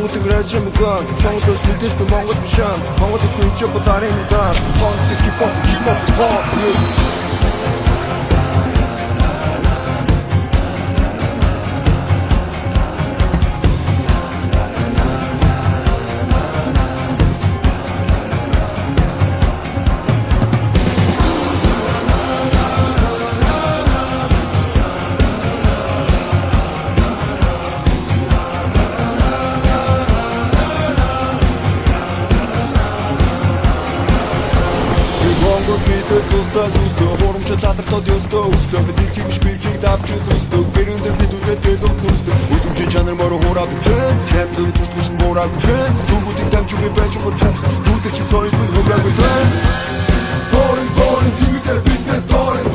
Монгол гэрэж юм зан Сонгоос мэдээж би Монгол бишэн Монгол үсвч боларын дан Констит хипхоп топ Зүстө хоромч цаатартод ёстой өстө бид их биш бирхийг давч зүстө гэрэндэс идэвхтэй дэлгөх зүстө өдөржин чанар мороо хураад гэн нэмзэн түшгүш мораа гэн дүгүүдийн дамжиг байж гоо дүүдэр чи сойд мөн хөвраг гэн Торин тимэцэ фитнес торин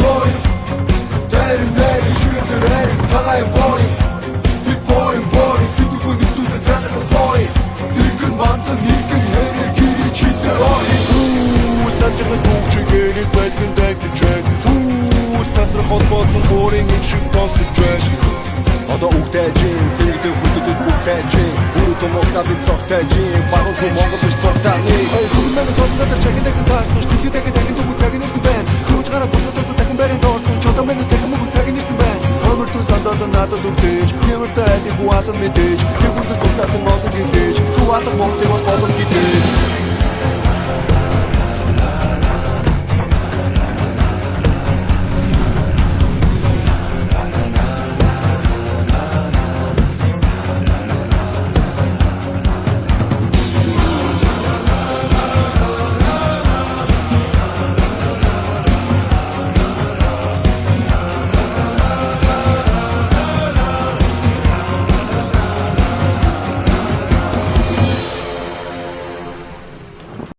тэрнэр шүрэтэр цагаан бой сэтгүүн нэгтүүд сатар сой сэргэн вантан нэгэн хэрэг гэрий чицээ Начал бухчигээр сайхан дэгдэж тасрах холбоос нь хорийн шиг тосч байж одоо үгтэй жин зэрэгтэй хүлдэд бүгтэй жин бүр томосаа бид цогтой жин багын цог Монгол биш цогтой хүмүүст сонцоод чагдаг таарсан студиудаг дагин дүү цагийн нэсэн байна хөөж гараа босоодоос дахин барин доорсон чотомэнэс дахин мөг цагийн нэсэн байна хомор тус андаад надад үрдэж хэмэртэй ажиг хуалан мэдээж хэмэртэй сусаад нь олон гэлээж хуалан Монголыг бол